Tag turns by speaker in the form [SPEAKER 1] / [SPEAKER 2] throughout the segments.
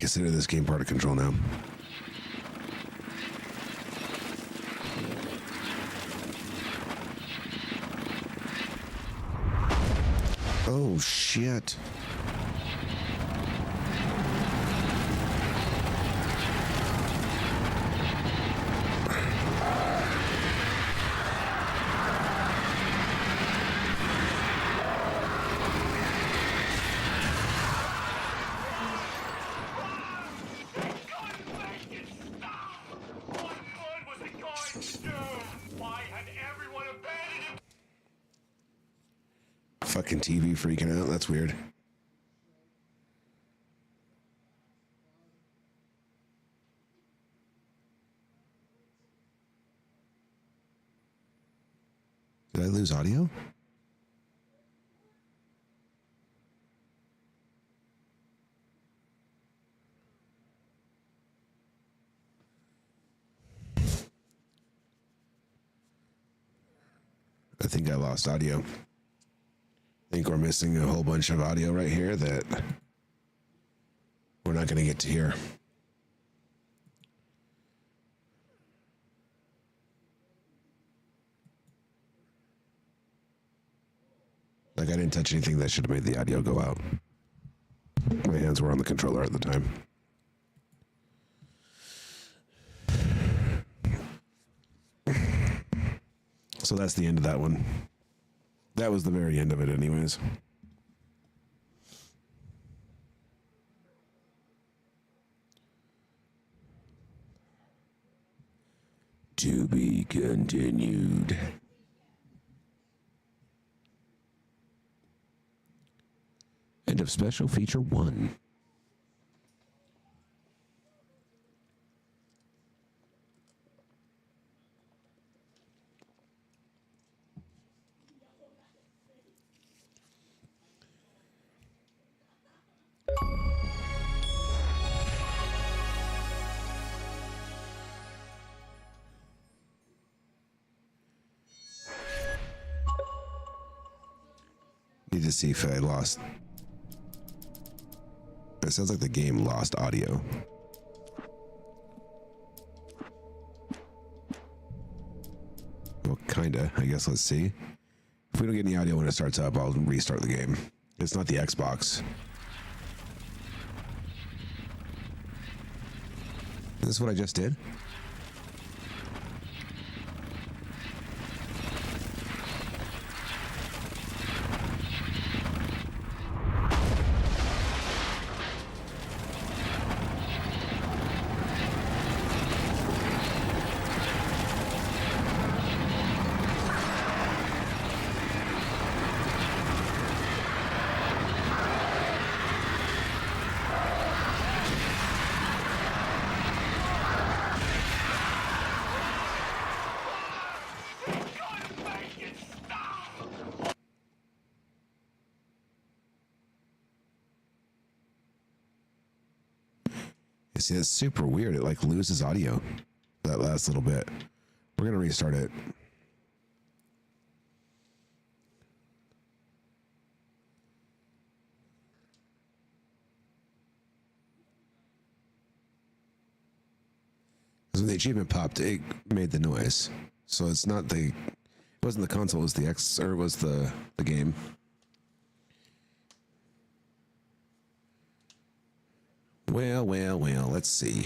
[SPEAKER 1] consider this game part of Control now. Oh, shit. Fucking TV freaking out. That's weird. Did I lose audio? I think I lost audio. I think we're missing a whole bunch of audio right here that we're not going to get to hear. Like, I didn't touch anything that should have made the audio go out. My hands were on the controller at the time. So that's the end of that one. That was the very end of it anyways. To be continued. End of special feature 1. Need to see if I lost. It sounds like the game lost audio. Well, kinda. I guess let's see. If we don't get any audio when it starts up, I'll restart the game. It's not the Xbox. This is what I just did? See, it's super weird. It like loses audio that last little bit. We're gonna restart it. Because when the achievement popped, it made the noise. So it's not the, it wasn't the console, it was the X, or it was the game. Well, let's see.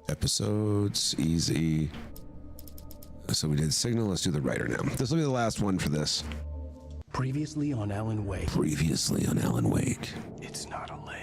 [SPEAKER 1] Episodes, easy. So we did Signal, let's do the writer now. This will be the last one for this.
[SPEAKER 2] Previously on Alan Wake.
[SPEAKER 1] Previously on Alan Wake.
[SPEAKER 2] It's not a lake.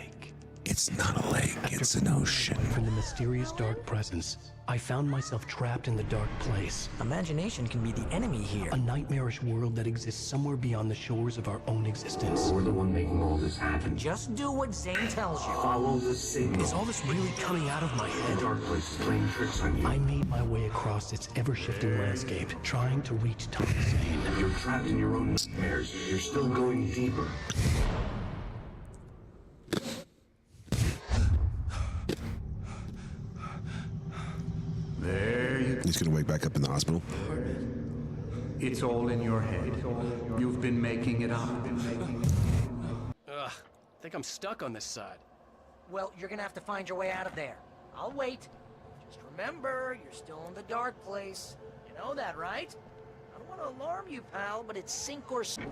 [SPEAKER 1] It's not a lake, it's an ocean.
[SPEAKER 2] From the mysterious dark presence, I found myself trapped in the dark place.
[SPEAKER 3] Imagination can be the enemy here.
[SPEAKER 2] A nightmarish world that exists somewhere beyond the shores of our own existence.
[SPEAKER 4] We're the one making all this happen.
[SPEAKER 3] Just do what Zane tells you.
[SPEAKER 4] Follow the signal.
[SPEAKER 2] Is all this really coming out of my
[SPEAKER 4] The
[SPEAKER 2] head?
[SPEAKER 4] dark place is playing tricks on you.
[SPEAKER 2] I made my way across its ever-shifting landscape, trying to reach Thomas Zane.
[SPEAKER 4] You're trapped in your own nightmares. You're still going deeper.
[SPEAKER 1] gonna wake back up in the hospital.
[SPEAKER 5] It's all in your head. You've been making it up.
[SPEAKER 2] Ugh, I think I'm stuck on this side.
[SPEAKER 3] Well, you're gonna have to find your way out of there. I'll wait. Just remember, you're still in the dark place. You know that, right? I don't want to alarm you, pal, but it's sink or swim.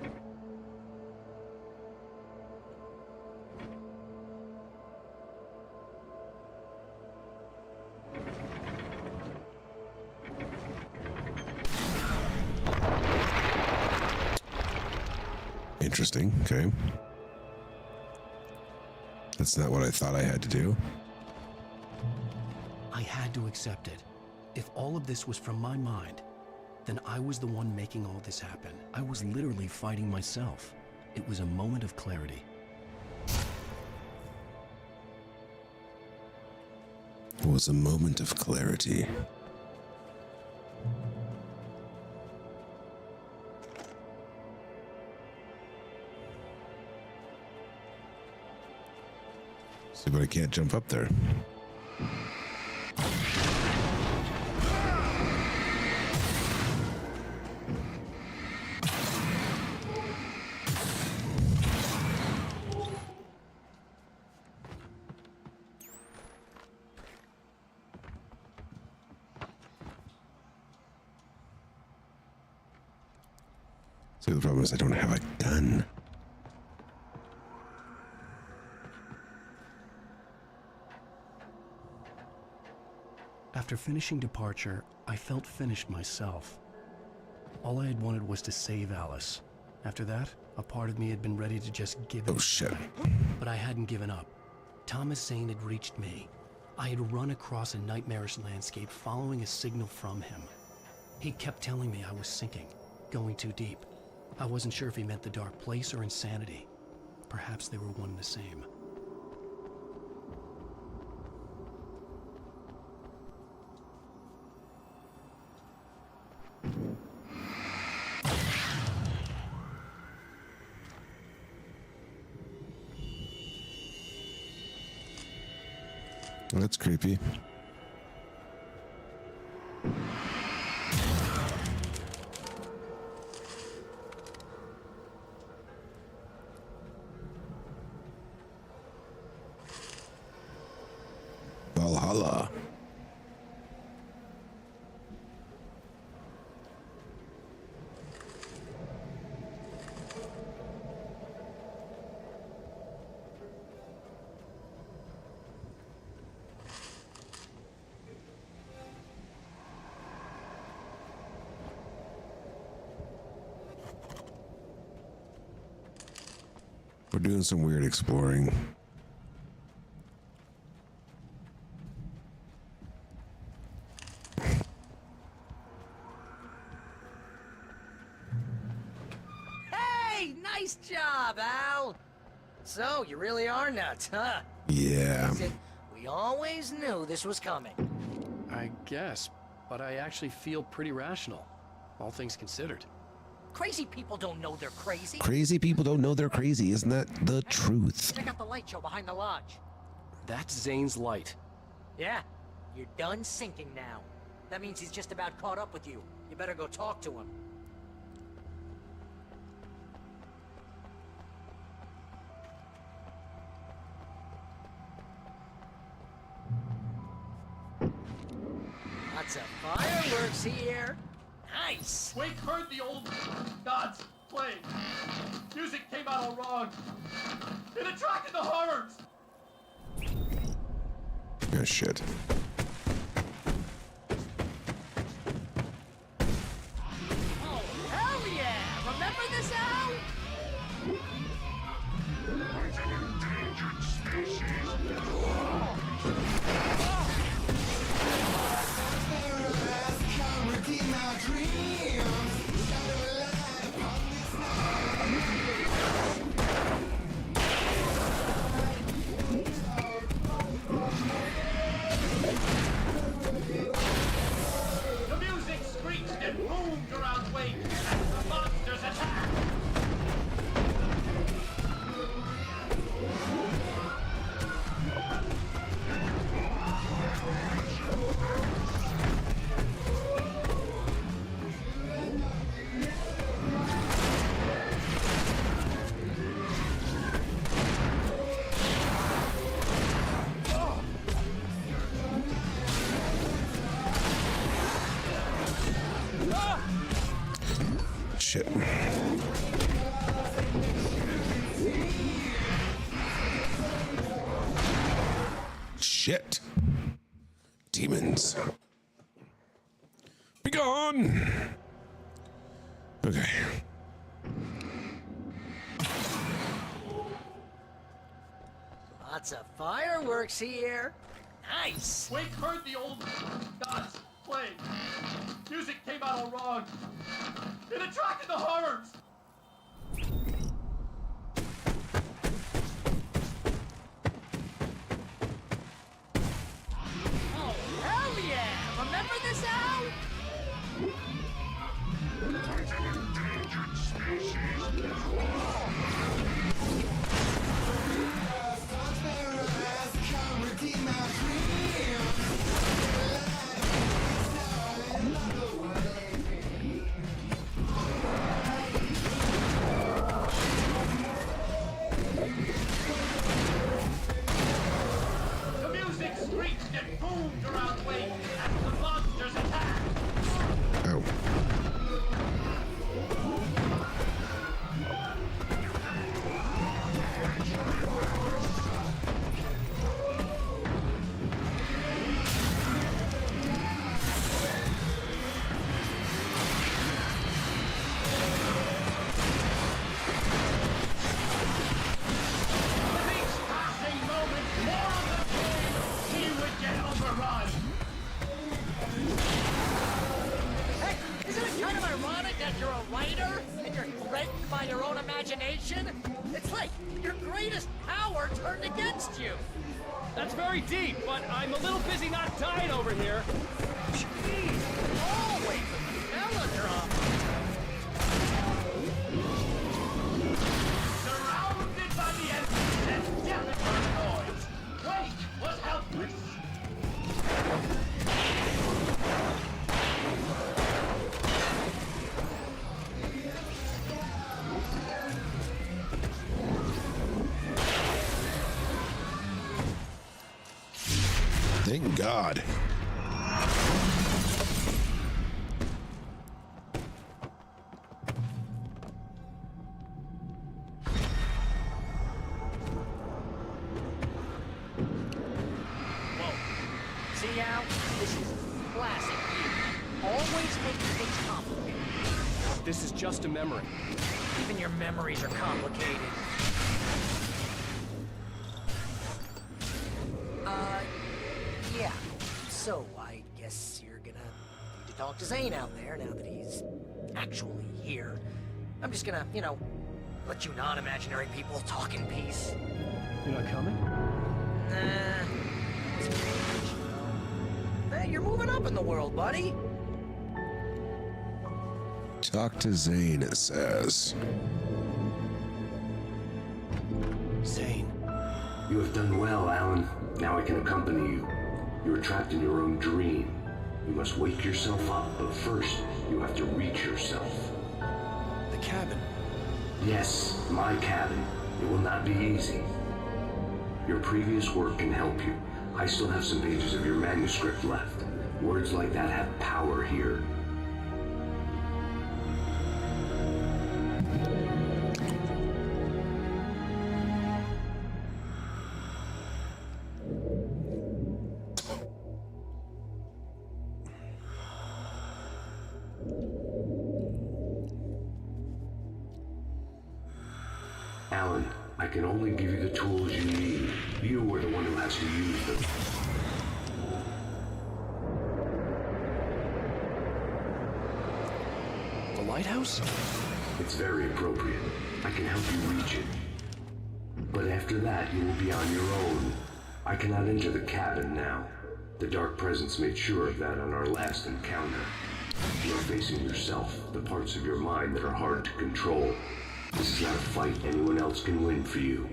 [SPEAKER 1] Interesting. Okay. That's not what I thought I had to do.
[SPEAKER 2] I had to accept it. If all of this was from my mind, then I was the one making all this happen. I was literally fighting myself. It was a moment of clarity.
[SPEAKER 1] It was a moment of clarity. See, but I can't jump up there. See, the problem is I don't have a gun.
[SPEAKER 2] After finishing Departure, I felt finished myself. All I had wanted was to save Alice. After that, a part of me had been ready to just give it
[SPEAKER 1] Oh, shit.
[SPEAKER 2] But I hadn't given up. Thomas Zane had reached me. I had run across a nightmarish landscape following a signal from him. He kept telling me I was sinking, going too deep. I wasn't sure if he meant the dark place or insanity. Perhaps they were one and the same.
[SPEAKER 1] Well, that's creepy. Valhalla. We're doing some weird exploring.
[SPEAKER 3] Hey, nice job, Al. So, you really are nuts, huh?
[SPEAKER 1] Yeah.
[SPEAKER 3] Said, we always knew this was coming.
[SPEAKER 2] I guess, but I actually feel pretty rational, all things considered.
[SPEAKER 3] Crazy people don't know they're crazy.
[SPEAKER 1] Crazy people don't know they're crazy. Isn't that the truth?
[SPEAKER 3] Check out the light show behind the lodge.
[SPEAKER 2] That's Zane's light.
[SPEAKER 3] Yeah, you're done sinking now. That means he's just about caught up with you. You better go talk to him. Lots of fireworks here. Nice.
[SPEAKER 6] Wake heard the old gods playing. Music came out all wrong. It attracted the horrors.
[SPEAKER 1] Oh, shit.
[SPEAKER 3] Oh, hell yeah! Remember this, Al?
[SPEAKER 6] The music screeched and boomed around Wake as the monsters attacked.
[SPEAKER 1] Shit. Demons. Be gone. Okay.
[SPEAKER 3] Lots of fireworks here. Nice.
[SPEAKER 6] Wake heard the old gods playing. Music came out all wrong. It attracted the horrors.
[SPEAKER 3] Oh, hell yeah! Remember this, Al?
[SPEAKER 6] The music screeched and boomed around Wake as the monsters attacked.
[SPEAKER 1] Oh.
[SPEAKER 6] With each passing moment, more of the pain, he would get overrun.
[SPEAKER 3] Hey, isn't it kind of ironic that you're a writer and you're threatened by your own imagination? It's like your greatest power turned against you.
[SPEAKER 7] That's very deep, but I'm a little busy not dying over here.
[SPEAKER 3] Jeez, always a melodrama.
[SPEAKER 6] Surrounded by the enemies and deafening noise, Wake was helpless.
[SPEAKER 1] Thank God.
[SPEAKER 3] See, Al? This is classic you. Always make things complicated.
[SPEAKER 7] This is just a memory.
[SPEAKER 3] Even your memories are complicated. Yeah. So, I guess you're gonna need to talk to Zane out there now that he's actually here. I'm just gonna, let you non-imaginary people talk in peace.
[SPEAKER 2] You're not coming?
[SPEAKER 3] Hey, you're moving up in the world, buddy.
[SPEAKER 1] Talk to Zane, it says.
[SPEAKER 2] Zane.
[SPEAKER 4] You have done well, Alan. Now I can accompany you. You are trapped in your own dream. You must wake yourself up, but first, you have to reach yourself.
[SPEAKER 2] The cabin.
[SPEAKER 4] Yes, my cabin. It will not be easy. Your previous work can help you. I still have some pages of your manuscript left. Words like that have power here. Alan, I can only give you the tools you need. You are the one who has to use them.
[SPEAKER 2] The lighthouse?
[SPEAKER 4] It's very appropriate. I can help you reach it. But after that, you will be on your own. I cannot enter the cabin now. The Dark Presence made sure of that on our last encounter. You are facing yourself, the parts of your mind that are hard to control. This is not a fight anyone else can win for you.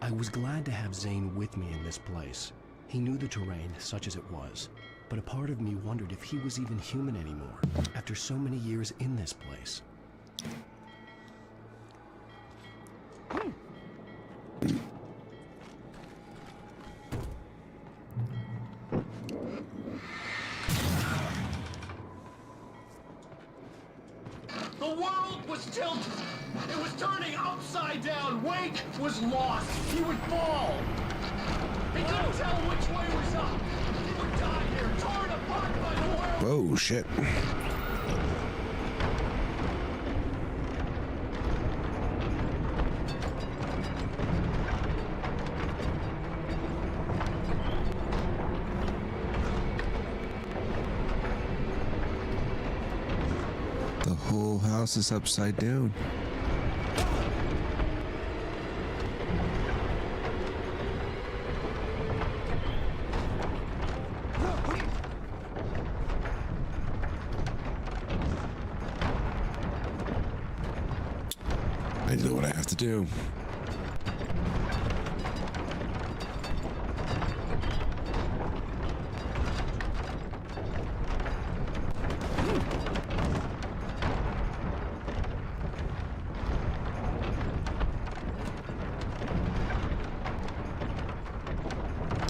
[SPEAKER 2] I was glad to have Zane with me in this place. He knew the terrain, such as it was, but a part of me wondered if he was even human anymore, after so many years in this place.
[SPEAKER 6] was tilted. It was turning upside down. Wake was lost. He would fall. He couldn't tell which way was up. He would die here, torn apart by the whirl.
[SPEAKER 1] Whoa, shit. The whole house is upside down. I know what I have to do.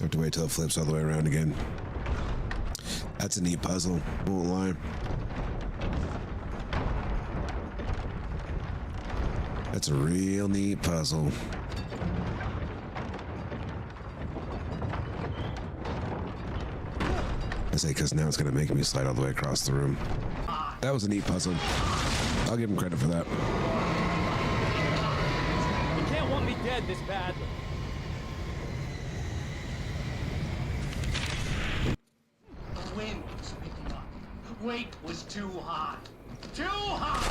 [SPEAKER 1] Have to wait till it flips all the way around again. That's a neat puzzle, won't lie. That's a real neat puzzle. I say because now it's going to make me slide all the way across the room. That was a neat puzzle. I'll give him credit for that.
[SPEAKER 7] You can't want me dead this badly.
[SPEAKER 6] The wind was picking up. Wake was too hot. Too hot!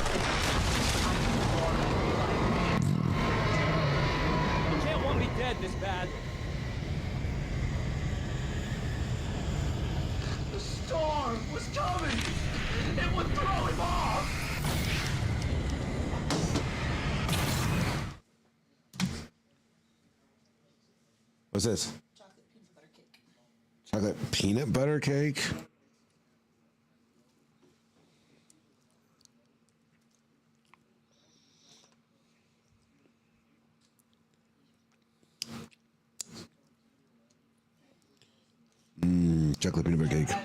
[SPEAKER 7] You can't want me dead this badly.
[SPEAKER 6] The storm was coming! It would throw him off!
[SPEAKER 1] What's this? Chocolate peanut butter cake? Chocolate peanut butter cake.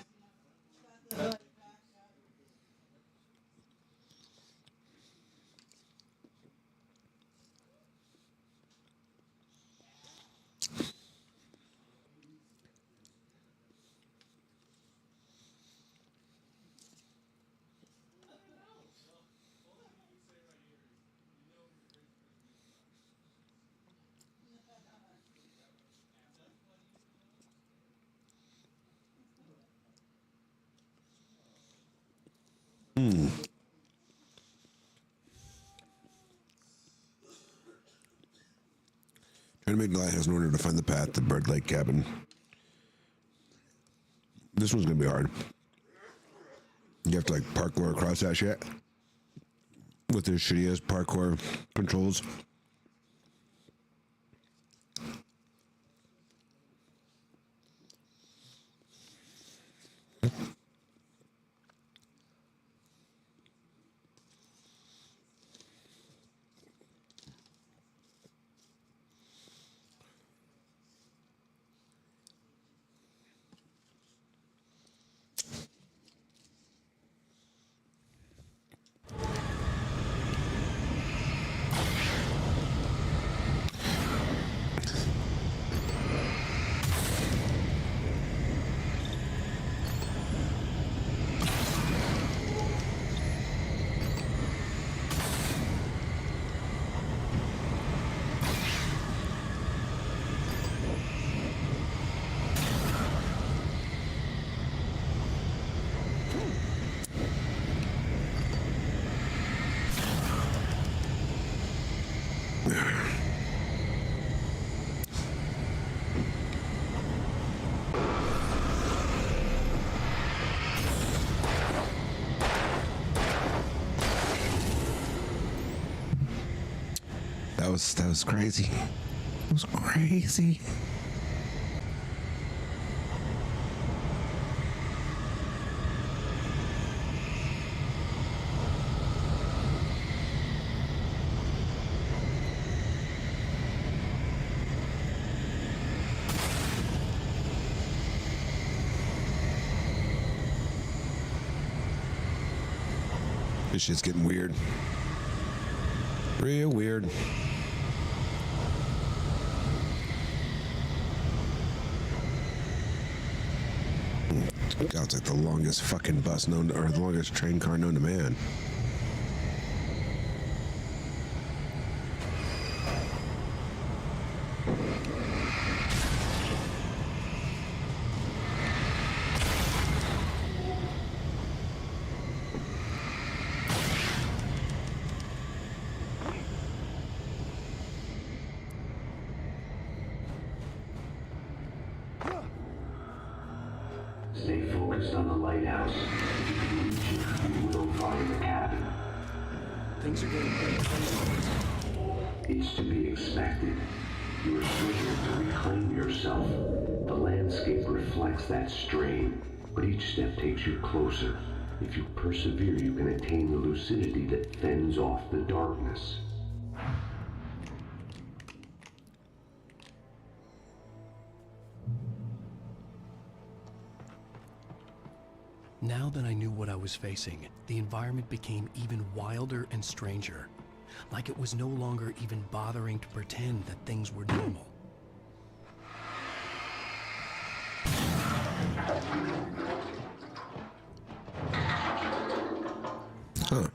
[SPEAKER 1] Trying to make the lighthouse in order to find the path to Bird Lake Cabin. This one's gonna be hard. You have to like parkour across that shit with this shitty ass parkour controls. That was crazy. It was crazy. This shit's getting weird. Real weird. God, it's like the longest fucking bus known to, or the longest train car known to man.
[SPEAKER 4] Stay focused on the lighthouse. If you can reach it, you will find the cabin.
[SPEAKER 2] Things are getting pretty crazy.
[SPEAKER 4] It's to be expected. You are struggling to reclaim yourself. The landscape reflects that strain, but each step takes you closer. If you persevere, you can attain the lucidity that fends off the darkness.
[SPEAKER 2] Now that I knew what I was facing, the environment became even wilder and stranger. Like it was no longer even bothering to pretend that things were normal.
[SPEAKER 1] Huh.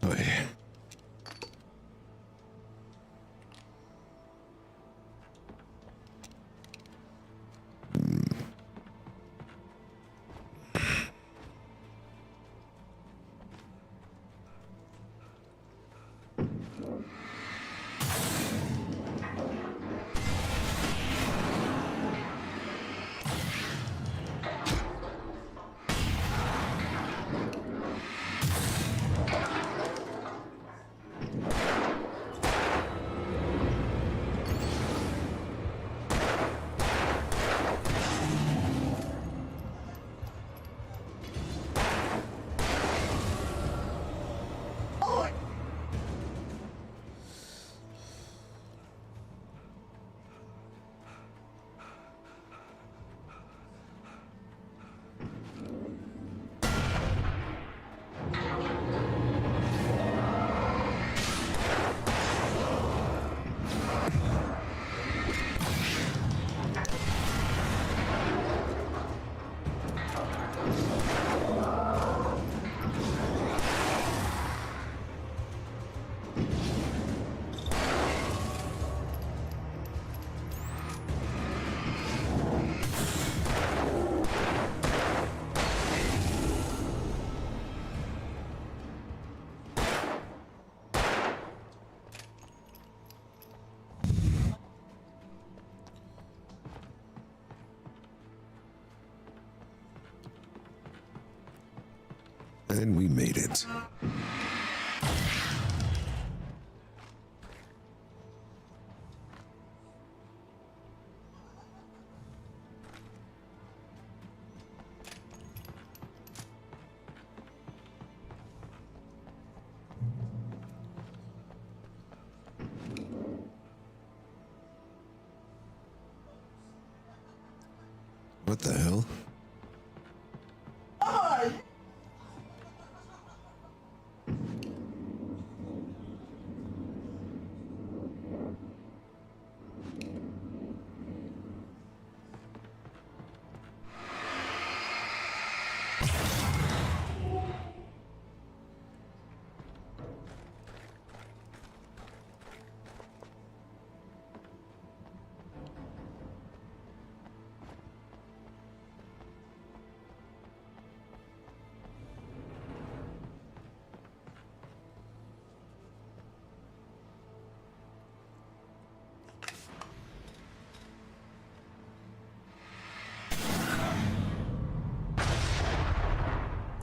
[SPEAKER 1] Oh, yeah. And we made it. What the hell?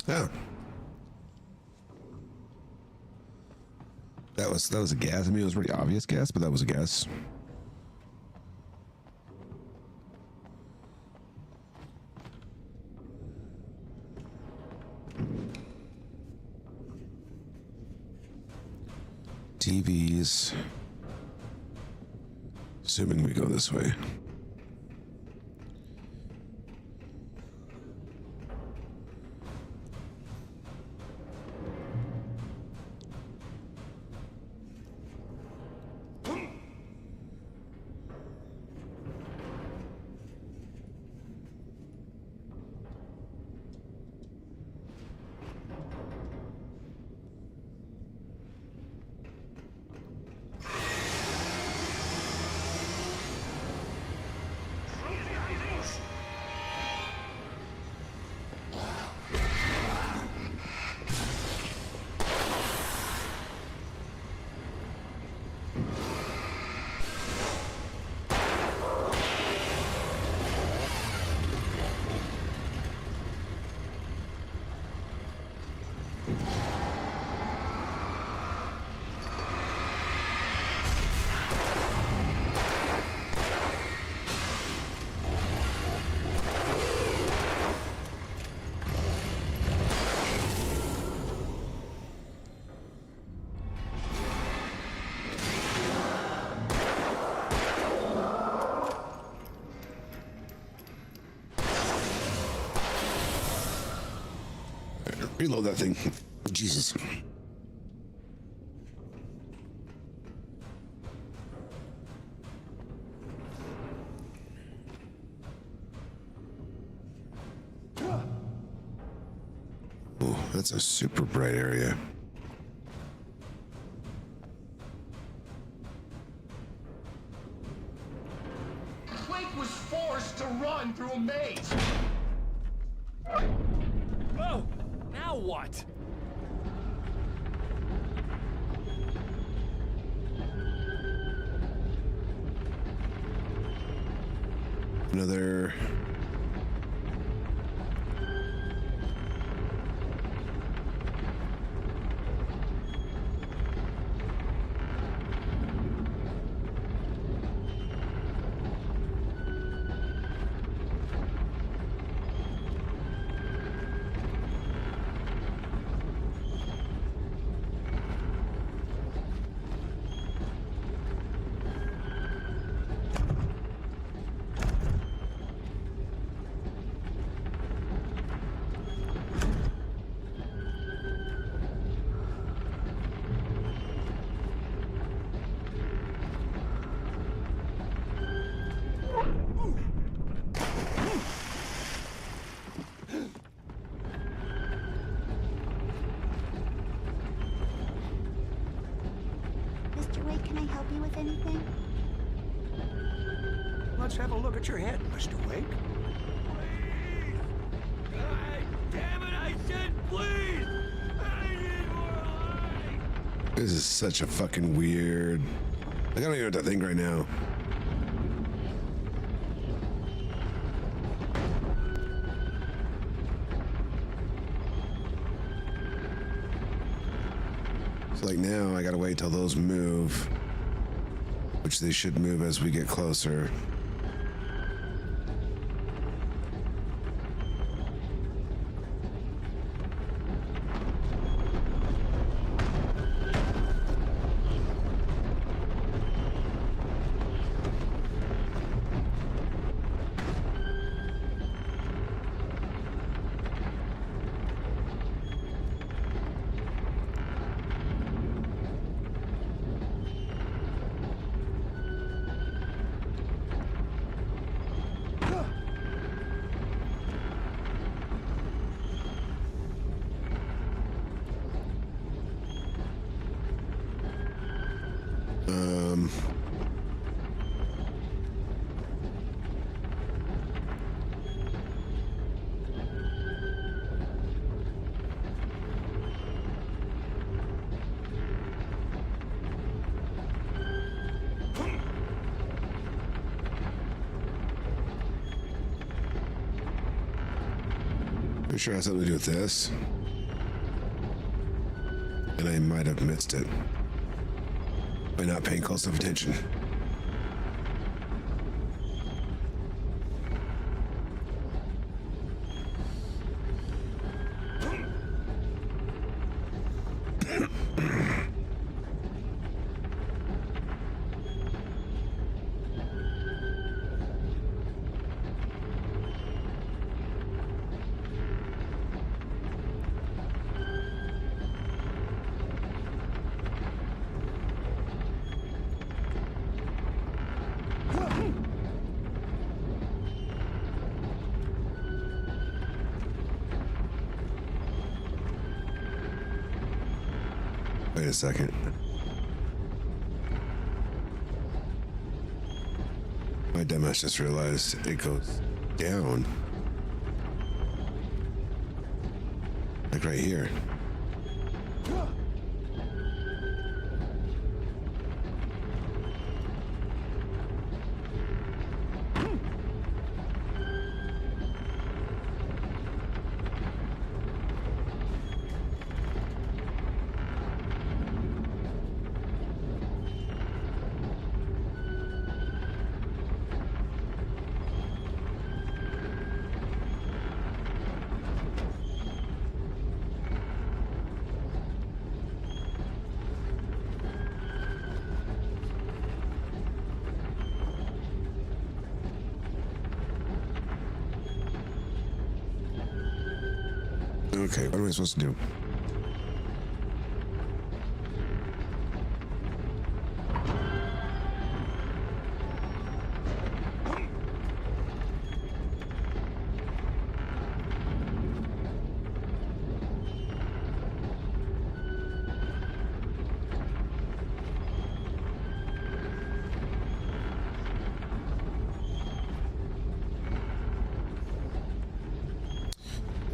[SPEAKER 1] Oh. That was a guess. I mean, it was a pretty obvious guess, but that was a guess. TVs. Assuming we go this way. Reload that thing. Jesus. Oh, that's a super bright area.
[SPEAKER 6] Wake was forced to run through a maze.
[SPEAKER 7] Oh, now what?
[SPEAKER 1] Another.
[SPEAKER 8] Mr. Wake, can I help you with anything?
[SPEAKER 9] Let's have a look at your head, Mr. Wake.
[SPEAKER 7] Damn it, I said please! I need more light!
[SPEAKER 1] This is such a fucking weird. I don't even know what to think right now. So like now I gotta wait till those move, which they should move as we get closer. I'm sure it has something to do with this. And I might have missed it by not paying close enough attention. Wait a second. My dumbass just realized it goes down. Like right here. Okay, what am I supposed to do?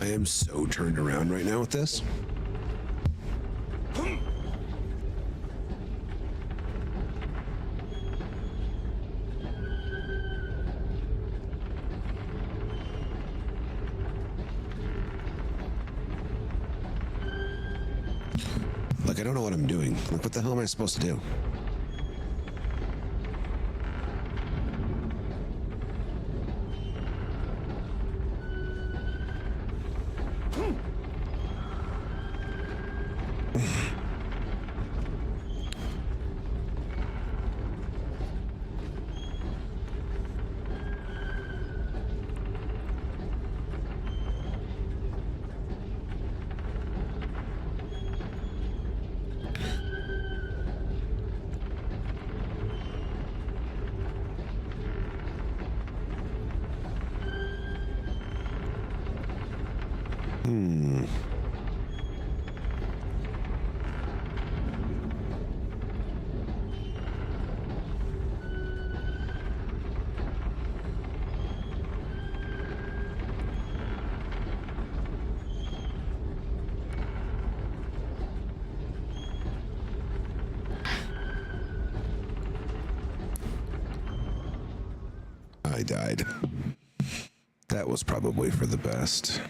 [SPEAKER 1] I am so turned around right now with this. Like, I don't know what I'm doing. Like, what the hell am I supposed to do? I died. That was probably for the best.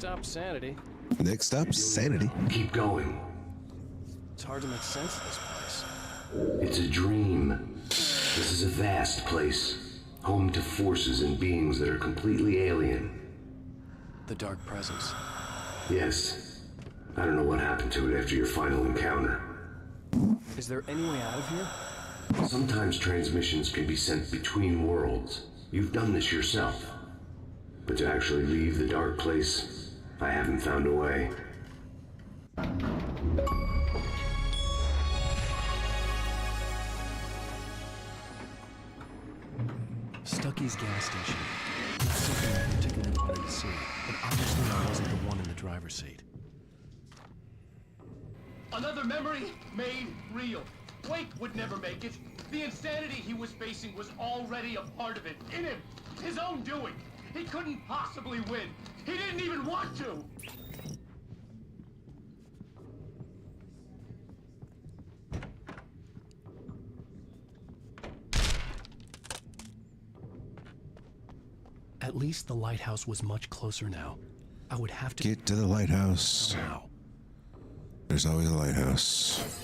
[SPEAKER 2] stop, sanity.
[SPEAKER 1] Next stop, sanity.
[SPEAKER 4] Keep going.
[SPEAKER 2] It's hard to make sense of this place.
[SPEAKER 4] It's a dream. This is a vast place, home to forces and beings that are completely alien.
[SPEAKER 2] The Dark Presence.
[SPEAKER 4] Yes. I don't know what happened to it after your final encounter.
[SPEAKER 2] Is there any way out of here?
[SPEAKER 4] Sometimes transmissions can be sent between worlds. You've done this yourself. But to actually leave the dark place, I haven't found a way.
[SPEAKER 2] Stucky's gas station. Not something I particularly wanted to see, but obviously I wasn't the one in the driver's seat.
[SPEAKER 6] Another memory made real. Wake would never make it. The insanity he was facing was already a part of it, in him, his own doing. He couldn't possibly win. He didn't even want to.
[SPEAKER 2] At least the lighthouse was much closer now. I would have to
[SPEAKER 1] Get to the lighthouse.
[SPEAKER 2] somehow.
[SPEAKER 1] There's always a lighthouse.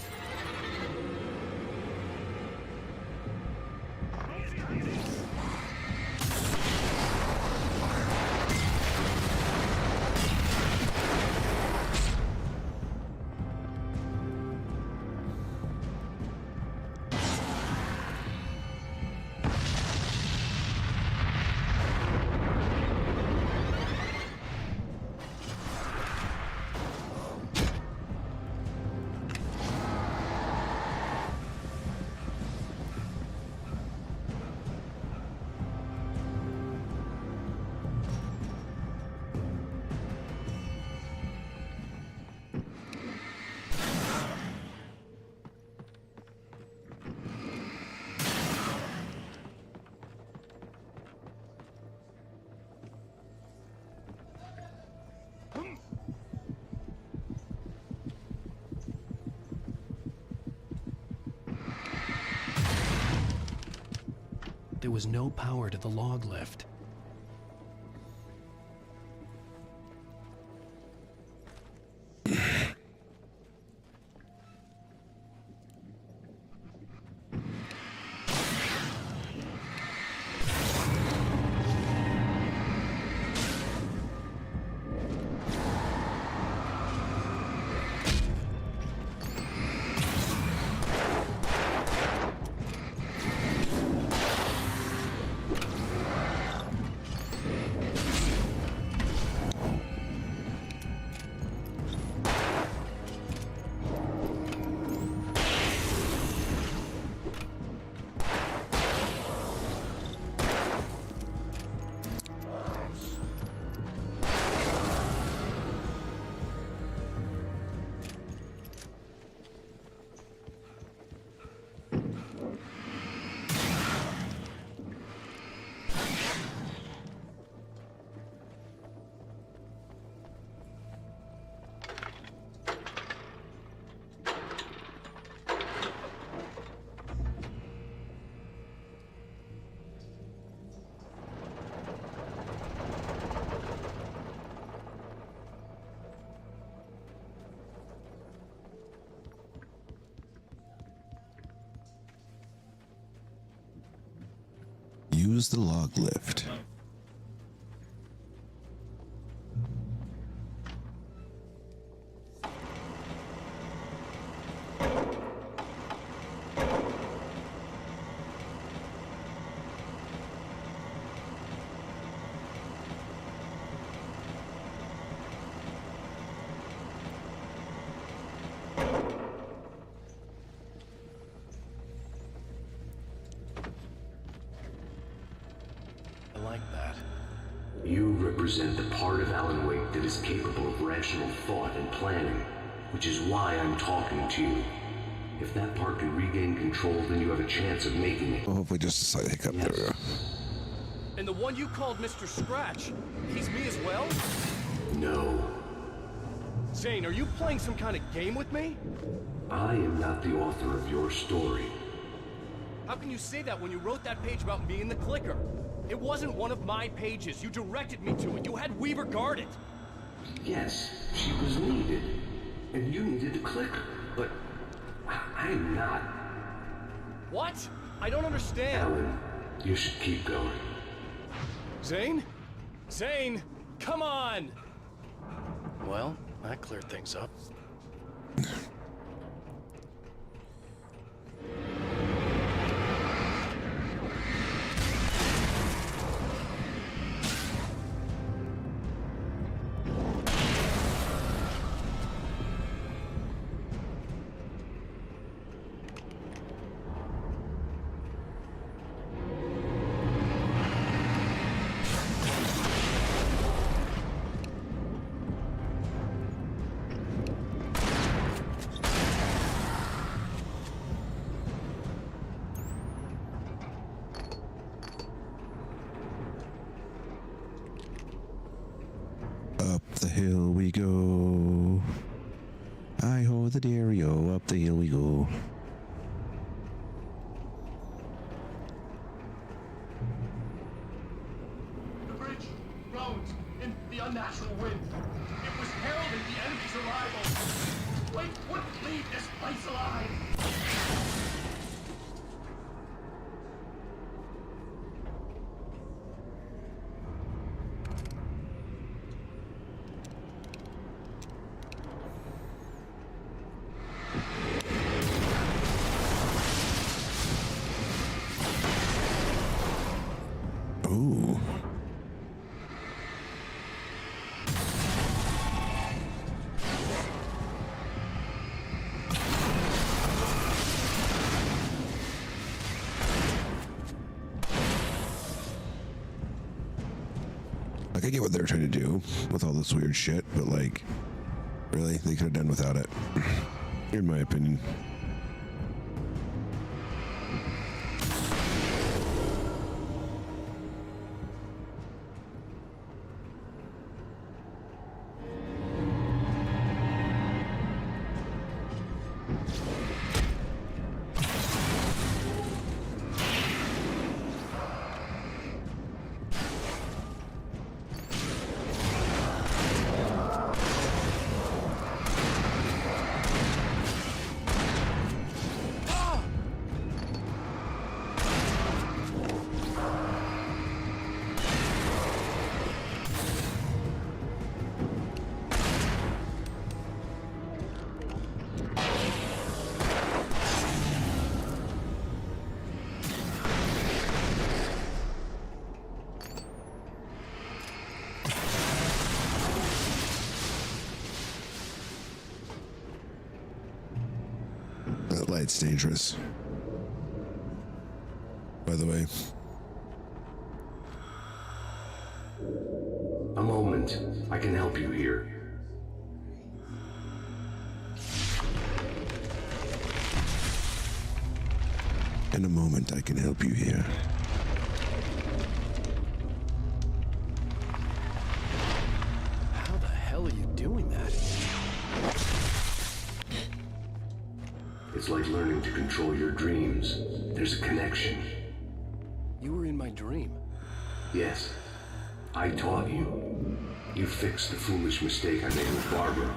[SPEAKER 2] There was no power to the log lift.
[SPEAKER 1] Use the log lift.
[SPEAKER 2] I like that.
[SPEAKER 4] You represent the part of Alan Wake that is capable of rational thought and planning, which is why I'm talking to you. If that part can regain control, then you have a chance of making it.
[SPEAKER 1] Oh, hopefully just a slight hiccup. There we go.
[SPEAKER 7] And the one you called Mr. Scratch, he's me as well?
[SPEAKER 4] No.
[SPEAKER 7] Zane, are you playing some kind of game with me?
[SPEAKER 4] I am not the author of your story.
[SPEAKER 7] How can you say that when you wrote that page about me and the clicker? It wasn't one of my pages. You directed me to it. You had Weaver guard it.
[SPEAKER 4] Yes, she was needed. And you needed to click her. But I'm not.
[SPEAKER 6] What? I don't understand.
[SPEAKER 4] Alan, you should keep going.
[SPEAKER 6] Zane? Zane, come on!
[SPEAKER 2] Well, that cleared things up.
[SPEAKER 1] Up the hill we go. I ho the dairy-o, up the hill we go.
[SPEAKER 6] The bridge groaned in the unnatural wind. It was heralding the enemy's arrival. Wake wouldn't leave this place alive.
[SPEAKER 1] Ooh. Like, I get what they're trying to do with all this weird shit, but like, really, they could have done without it, in my opinion. That light's dangerous. By the way.
[SPEAKER 4] A moment. I can help you here.
[SPEAKER 1] In a moment, I can help you here.
[SPEAKER 2] How the hell are you doing that?
[SPEAKER 4] It's like learning to control your dreams. There's a connection.
[SPEAKER 2] You were in my dream.
[SPEAKER 4] Yes. I taught you. You fixed the foolish mistake I made with Barbara.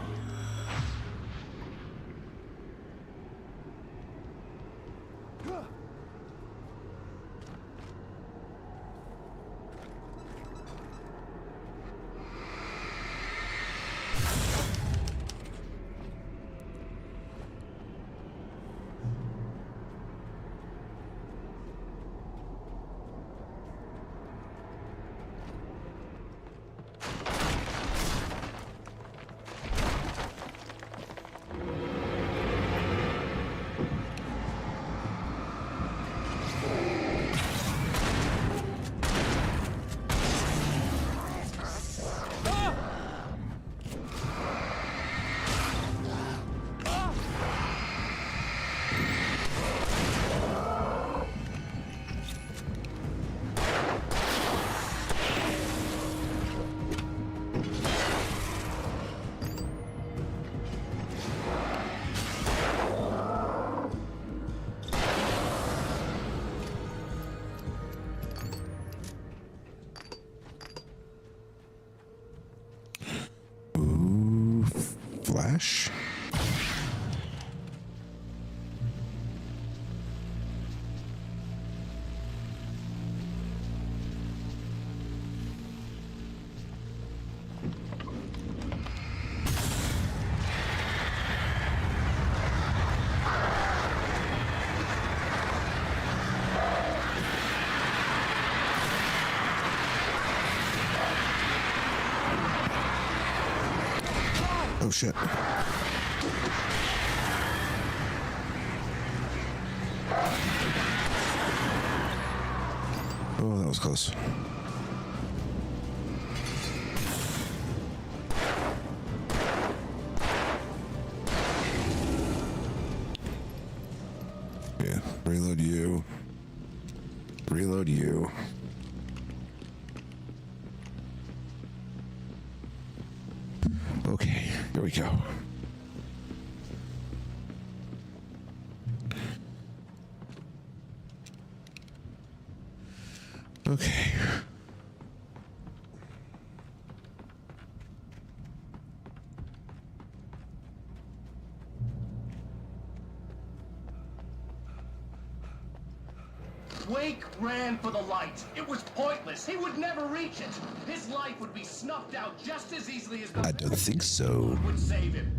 [SPEAKER 1] Flash? Oh shit. Oh, that was close. Yeah, reload you. Reload you. Okay, here we go. Okay.
[SPEAKER 6] Wake ran for the light. It was pointless. He would never reach it. His life would be snuffed out just as easily as the
[SPEAKER 1] I don't think so.
[SPEAKER 6] would save him.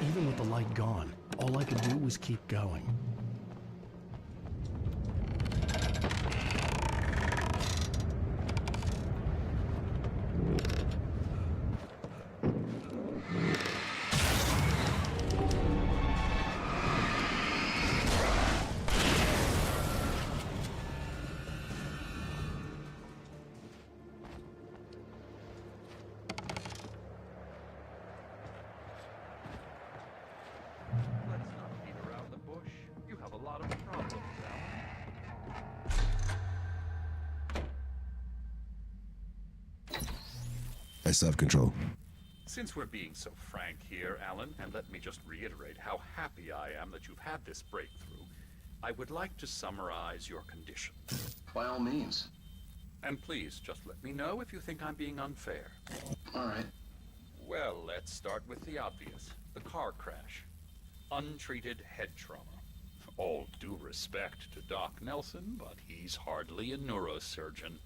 [SPEAKER 2] Even with the light gone, all I could do was keep going.
[SPEAKER 10] Let's not beat around the bush. You have a lot of problems, Alan.
[SPEAKER 1] I still have control.
[SPEAKER 10] Since we're being so frank here, Alan, and let me just reiterate how happy I am that you've had this breakthrough, I would like to summarize your condition.
[SPEAKER 6] By all means.
[SPEAKER 10] And please, just let me know if you think I'm being unfair.
[SPEAKER 6] All right.
[SPEAKER 10] Well, let's start with the obvious. The car crash. Untreated head trauma. All due respect to Doc Nelson, but he's hardly a neurosurgeon.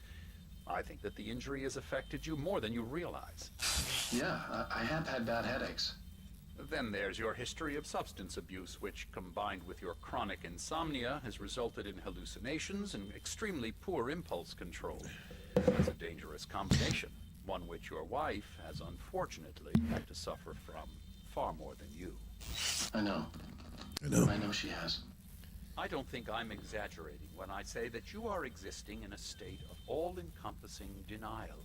[SPEAKER 10] I think that the injury has affected you more than you realize.
[SPEAKER 6] Yeah, I have had bad headaches.
[SPEAKER 10] Then there's your history of substance abuse, which, combined with your chronic insomnia, has resulted in hallucinations and extremely poor impulse control. It's a dangerous combination, one which your wife has unfortunately had to suffer from far more than you.
[SPEAKER 6] I know. I know she has.
[SPEAKER 10] I don't think I'm exaggerating when I say that you are existing in a state of all-encompassing denial.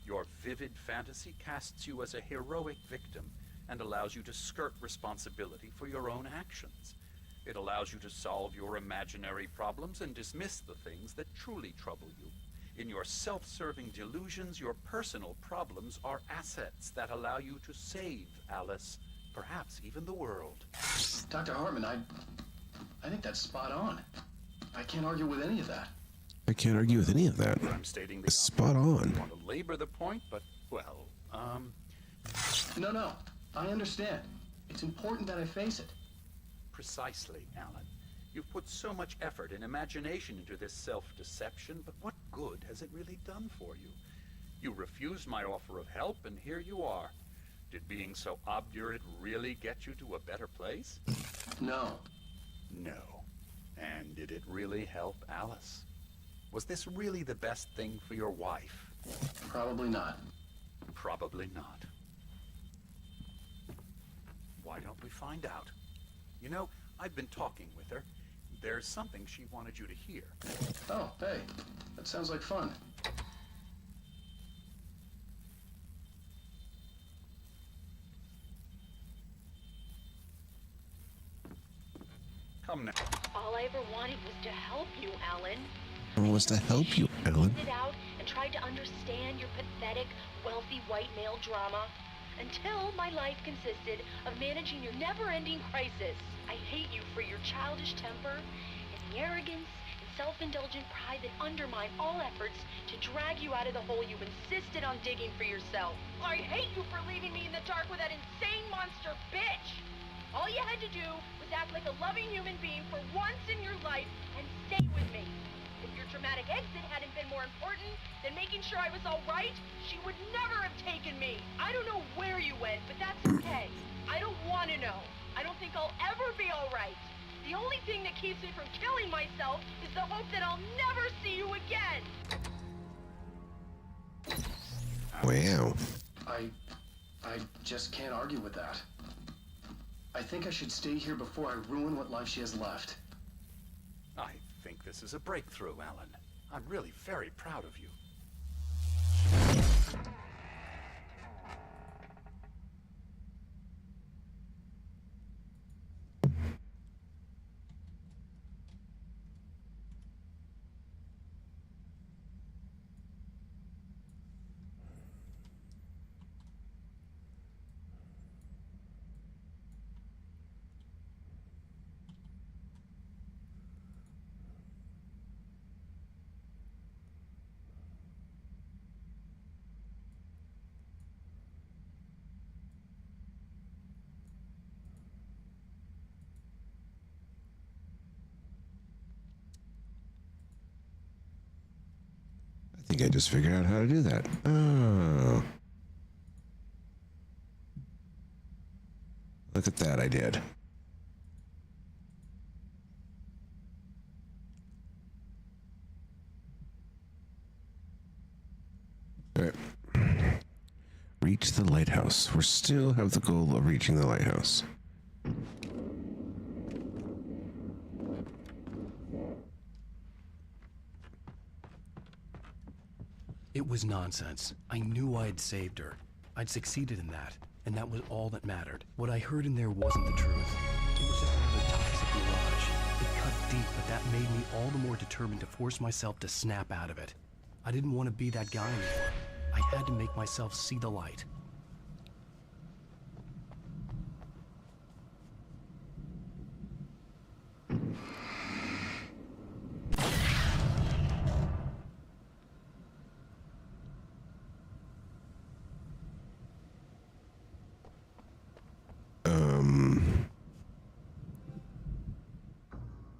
[SPEAKER 10] Your vivid fantasy casts you as a heroic victim and allows you to skirt responsibility for your own actions. It allows you to solve your imaginary problems and dismiss the things that truly trouble you. In your self-serving delusions, your personal problems are assets that allow you to save Alice, perhaps even the world.
[SPEAKER 6] Dr. Hartman, I think that's spot on. I can't argue with any of that.
[SPEAKER 1] I can't argue with any of that.
[SPEAKER 10] I'm stating the
[SPEAKER 1] Spot
[SPEAKER 10] obvious.
[SPEAKER 1] on.
[SPEAKER 10] I want to labor the point, but, well,
[SPEAKER 6] No, I understand. It's important that I face it.
[SPEAKER 10] precisely, Alan. You've put so much effort and imagination into this self-deception, but what good has it really done for you? You refused my offer of help, and here you are. Did being so obdurate really get you to a better place?
[SPEAKER 6] No.
[SPEAKER 10] No. And did it really help Alice? Was this really the best thing for your wife?
[SPEAKER 6] Probably not.
[SPEAKER 10] Probably not. Why don't we find out? You know, I've been talking with her. There's something she wanted you to hear.
[SPEAKER 6] Oh, hey. That sounds like fun.
[SPEAKER 10] Come now.
[SPEAKER 11] All I ever wanted was to help you, Alan.
[SPEAKER 1] It was to help you, Alan.
[SPEAKER 11] I it out and tried to understand your pathetic, wealthy white male drama until my life consisted of managing your never-ending crisis. I hate you for your childish temper and the arrogance and self-indulgent pride that undermine all efforts to drag you out of the hole you insisted on digging for yourself. I hate you for leaving me in the dark with that insane monster bitch! All you had to do was act like a loving human being for once in your life and stay with me. If your dramatic exit hadn't been more important than making sure I was all right, she would never have taken me. I don't know where you went, but that's okay. I don't want to know. I don't think I'll ever be all right. The only thing that keeps me from killing myself is the hope that I'll never see you again.
[SPEAKER 1] Wow.
[SPEAKER 12] I just can't argue with that. I think I should stay here before I ruin what life she has left.
[SPEAKER 10] I think this is a breakthrough, Alan. I'm really very proud of you.
[SPEAKER 1] I think I just figured out how to do that. Oh. Look at that, I did. All right. Reach the lighthouse. We still have the goal of reaching the lighthouse.
[SPEAKER 2] It was nonsense. I knew I had saved her. I'd succeeded in that, and that was all that mattered. What I heard in there wasn't the truth. It was just another toxic mirage. It cut deep, but that made me all the more determined to force myself to snap out of it. I didn't want to be that guy anymore. I had to make myself see the light.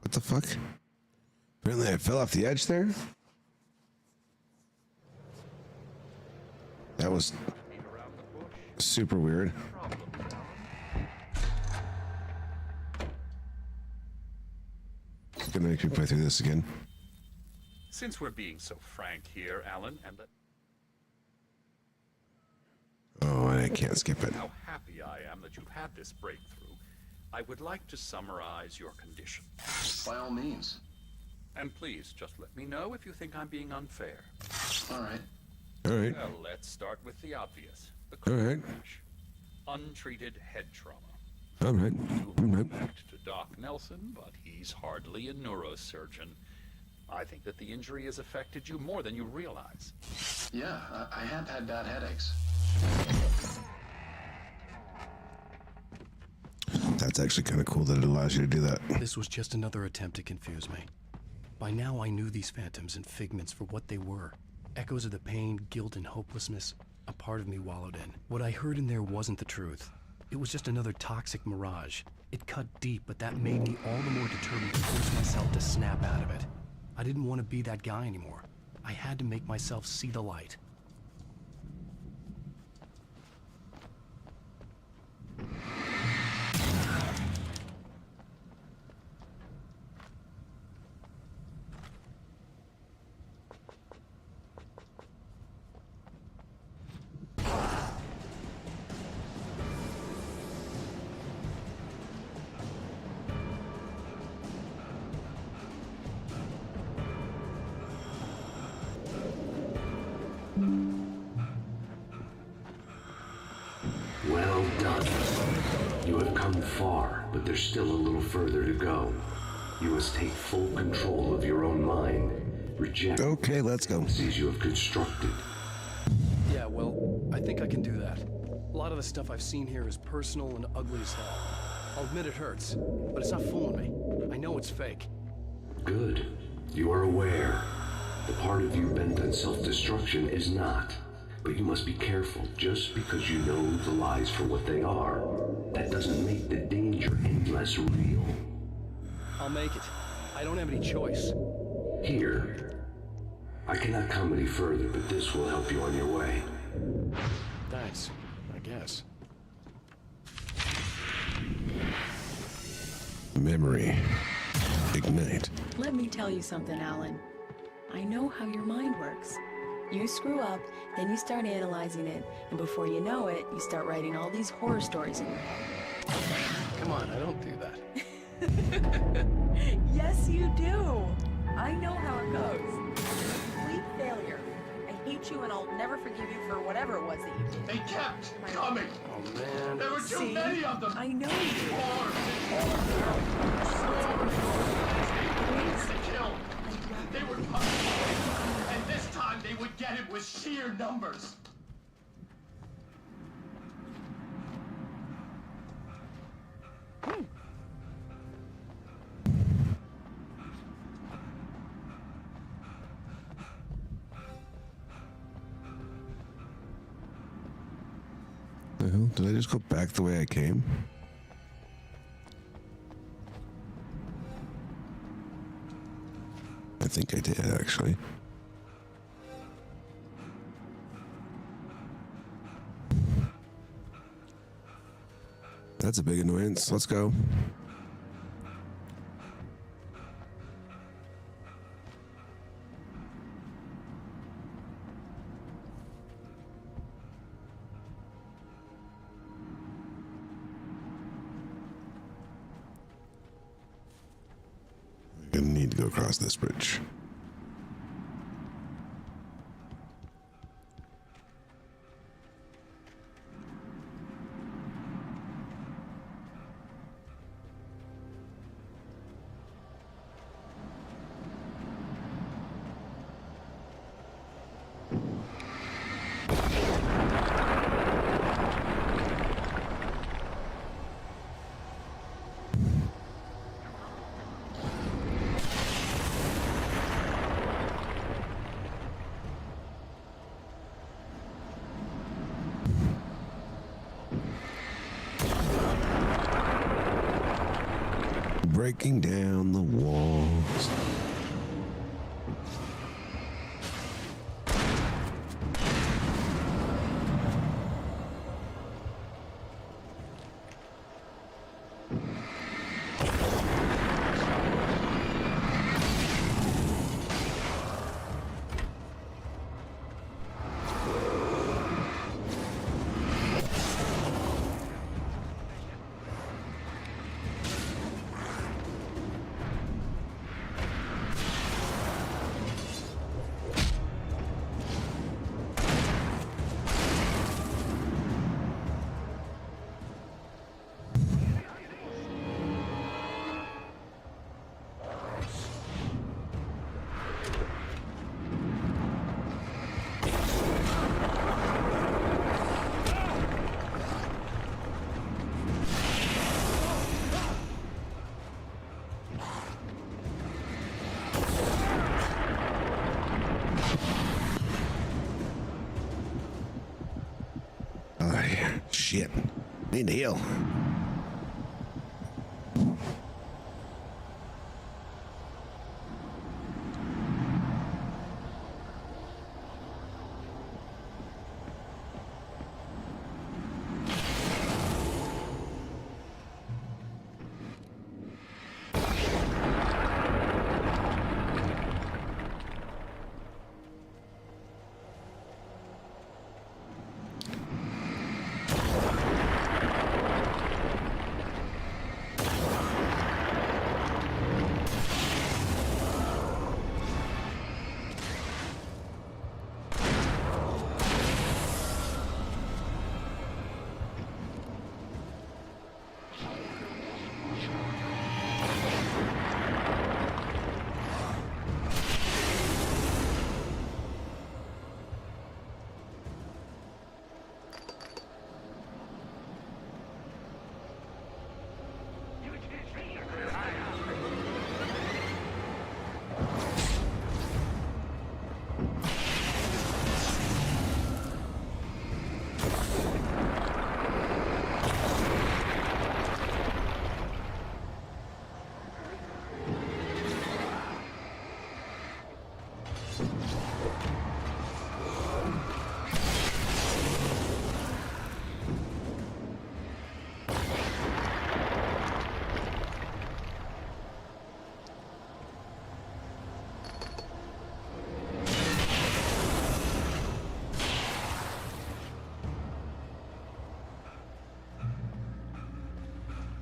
[SPEAKER 1] What the fuck? Apparently I fell off the edge there? That was super weird. It's gonna make me play through this again.
[SPEAKER 10] Since we're being so frank here, Alan, and
[SPEAKER 1] Oh, I can't skip it.
[SPEAKER 10] how happy I am that you've had this breakthrough, I would like to summarize your condition.
[SPEAKER 12] By all means.
[SPEAKER 10] And please, just let me know if you think I'm being unfair.
[SPEAKER 12] All right.
[SPEAKER 1] All right.
[SPEAKER 10] Well, let's start with the obvious. The
[SPEAKER 1] All
[SPEAKER 10] car
[SPEAKER 1] right.
[SPEAKER 10] crash. Untreated head trauma.
[SPEAKER 1] All right. All
[SPEAKER 10] You'll
[SPEAKER 1] right.
[SPEAKER 10] back to Doc Nelson, but he's hardly a neurosurgeon. I think that the injury has affected you more than you realize.
[SPEAKER 12] Yeah, I have had bad headaches.
[SPEAKER 1] That's actually kind of cool that it allows you to do that.
[SPEAKER 2] This was just another attempt to confuse me. By now I knew these phantoms and figments for what they were. Echoes of the pain, guilt, and hopelessness a part of me wallowed in. What I heard in there wasn't the truth. It was just another toxic mirage. It cut deep, but that made me all the more determined to force myself to snap out of it. I didn't want to be that guy anymore. I had to make myself see the light.
[SPEAKER 4] Well done. You have come far, but there's still a little further to go. You must take full control of your own mind. Reject
[SPEAKER 1] Okay, let's go.
[SPEAKER 4] fantasies you have constructed.
[SPEAKER 2] Yeah, well, I think I can do that. A lot of the stuff I've seen here is personal and ugly as hell. I'll admit it hurts, but it's not fooling me. I know it's fake.
[SPEAKER 4] Good. You are aware. The part of you bent on self-destruction is not. But you must be careful. Just because you know the lies for what they are, that doesn't make the danger any less real.
[SPEAKER 2] I'll make it. I don't have any choice.
[SPEAKER 4] Here. I cannot come any further, but this will help you on your way.
[SPEAKER 2] Thanks, I guess.
[SPEAKER 1] Memory. Ignite.
[SPEAKER 13] Let me tell you something, Alan. I know how your mind works. You screw up, then you start analyzing it, and before you know it, you start writing all these horror stories in your head.
[SPEAKER 2] Come on, I don't do that.
[SPEAKER 13] Yes, you do. I know how it goes. Complete failure. I hate you, and I'll never forgive you for whatever it was that you did.
[SPEAKER 6] They kept coming.
[SPEAKER 2] Oh, man.
[SPEAKER 6] There were too
[SPEAKER 13] See?
[SPEAKER 6] many of them.
[SPEAKER 13] I know you.
[SPEAKER 6] More. To kill. They would punish. And this time they would get it with sheer numbers.
[SPEAKER 1] The hell? Did I just go back the way I came? I think I did, actually. That's a big annoyance. Let's go. I'm gonna need to go across this bridge. Breaking down the walls. Shit. Need to heal.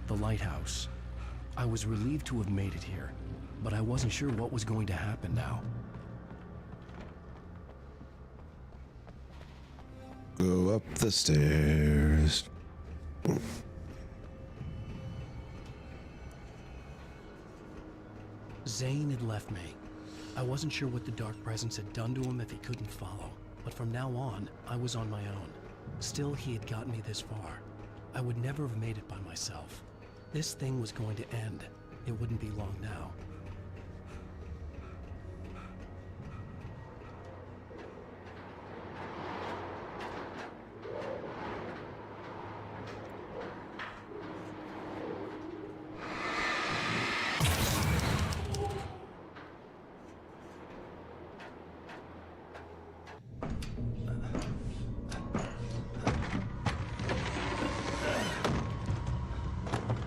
[SPEAKER 2] The lighthouse. I was relieved to have made it here, but I wasn't sure what was going to happen now.
[SPEAKER 1] Go up the stairs.
[SPEAKER 2] Zane had left me. I wasn't sure what the Dark Presence had done to him if he couldn't follow, but from now on, I was on my own. Still, he had gotten me this far. I would never have made it by myself. This thing was going to end. It wouldn't be long now.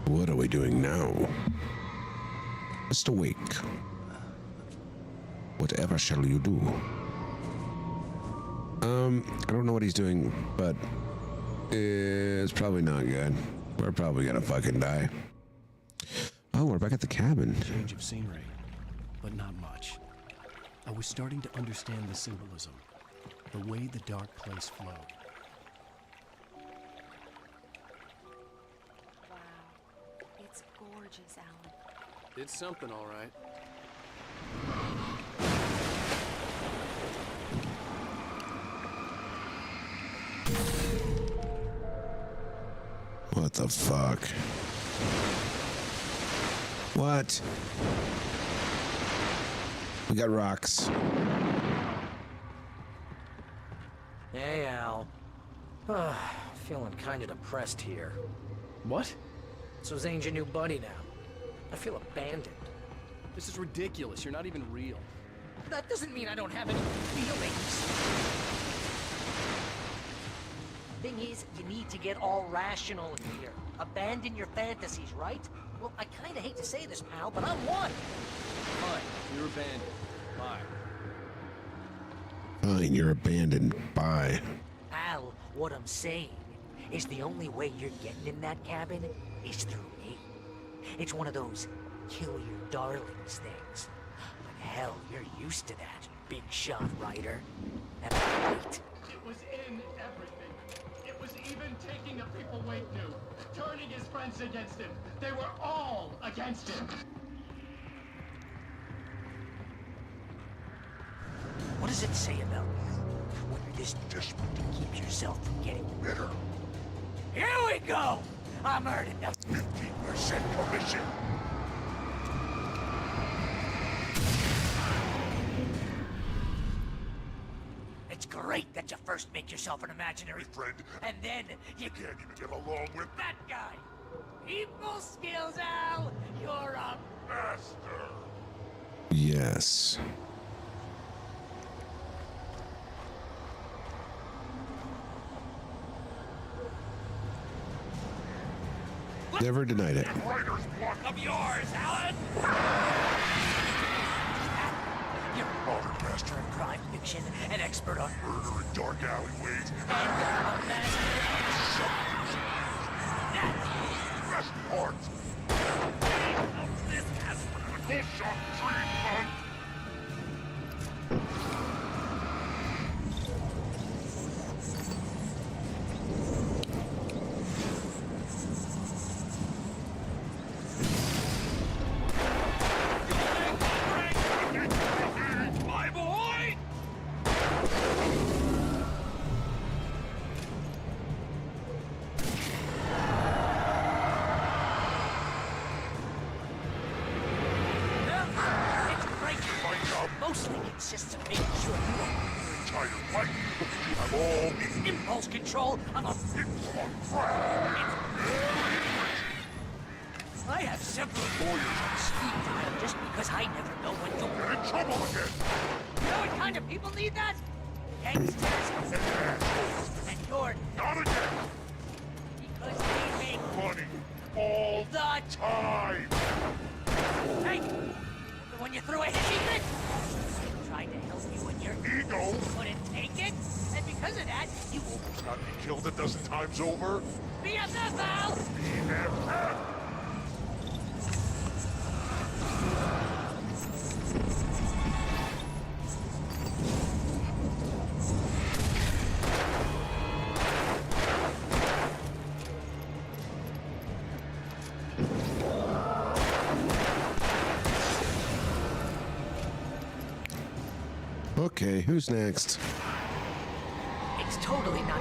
[SPEAKER 1] What are we doing now? Mr. Wake. Whatever shall you do? I don't know what he's doing, but it's probably not good. We're probably gonna fucking die. Oh, we're back at the cabin.
[SPEAKER 2] Change of scenery, but not much. I was starting to understand the symbolism, the way the dark place flowed.
[SPEAKER 14] It's gorgeous, Alan.
[SPEAKER 15] It's something, all right.
[SPEAKER 1] What the fuck? What? We got rocks.
[SPEAKER 3] Hey, Al. Feeling kind of depressed here.
[SPEAKER 15] What?
[SPEAKER 3] So Zane's your new buddy now. I feel abandoned.
[SPEAKER 15] This is ridiculous. You're not even real.
[SPEAKER 3] That doesn't mean I don't have any feelings. Thing is, you need to get all rational here. Abandon your fantasies, right? Well, I kinda hate to say this, pal, but I'm one.
[SPEAKER 15] Fine. You're abandoned. Bye.
[SPEAKER 1] Fine, you're abandoned. Bye.
[SPEAKER 3] Al, what I'm saying is the only way you're getting in that cabin is through me. It's one of those kill your darlings things. But hell, you're used to that, big shot writer. And I'm right.
[SPEAKER 6] It was in everything. It was even taking a people Wake knew, turning his friends against him. They were all against him.
[SPEAKER 3] What does it say about you when you're this desperate to keep yourself from getting bitter? Here we go! I'm earning the 15% commission. It's great that you first make yourself an imaginary friend, and then you can't even get along with that guy. People skills, Al! You're a master!
[SPEAKER 1] Yes. Never denied it.
[SPEAKER 6] Writer's block of yours, Alan!
[SPEAKER 3] You're a modern master of crime fiction, an expert on
[SPEAKER 6] Murder in dark alleyways,
[SPEAKER 3] and a master
[SPEAKER 6] best parts. This has full shot treatment. My boy!
[SPEAKER 3] It's great. Mostly consists of making sure you are
[SPEAKER 6] Entire life, you have all the
[SPEAKER 3] impulse control of a
[SPEAKER 6] on crack.
[SPEAKER 3] I have several lawyers on speed dial just because I never know when to
[SPEAKER 6] Get in trouble again.
[SPEAKER 3] You know what kind of people need that? Gangsters. And you're
[SPEAKER 6] Not again.
[SPEAKER 3] because they make
[SPEAKER 6] Money all
[SPEAKER 3] the
[SPEAKER 6] time.
[SPEAKER 3] Hey! When you threw a hissy fit, I tried to help you and your
[SPEAKER 6] Ego.
[SPEAKER 3] couldn't take it, and because of that, you will
[SPEAKER 6] Got me killed a dozen times over.
[SPEAKER 3] BFF, Al!
[SPEAKER 6] BFF.
[SPEAKER 1] Okay, who's next?
[SPEAKER 3] It's totally not.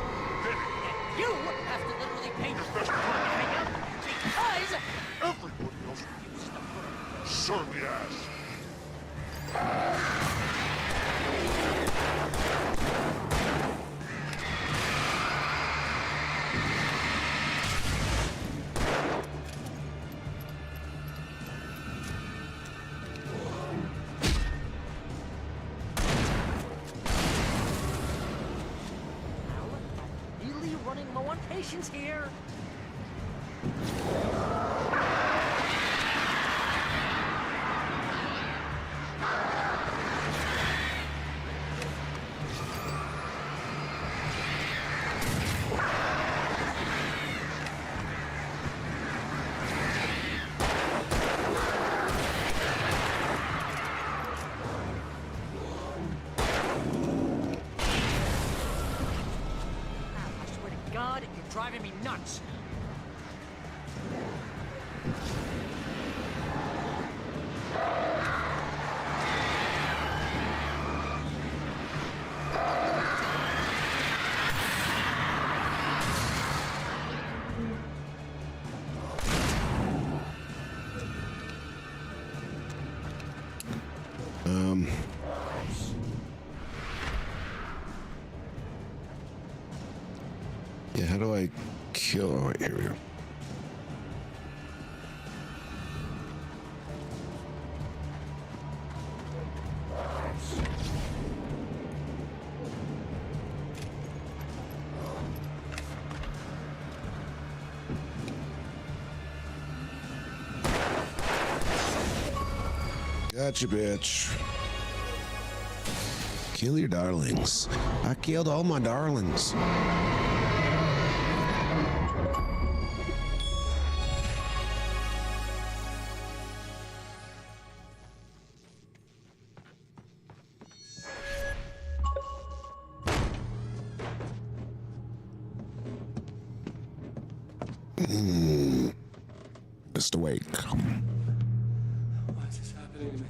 [SPEAKER 3] You have to literally pay me to hang out because
[SPEAKER 6] Everybody else surely has.
[SPEAKER 3] really running low on patience here. God, you're driving me nuts.
[SPEAKER 1] Yeah, how do I kill? Oh, wait, here we go. Gotcha, bitch. Kill your darlings. I killed all my darlings. Mr. Wake.
[SPEAKER 15] Why is this happening to me?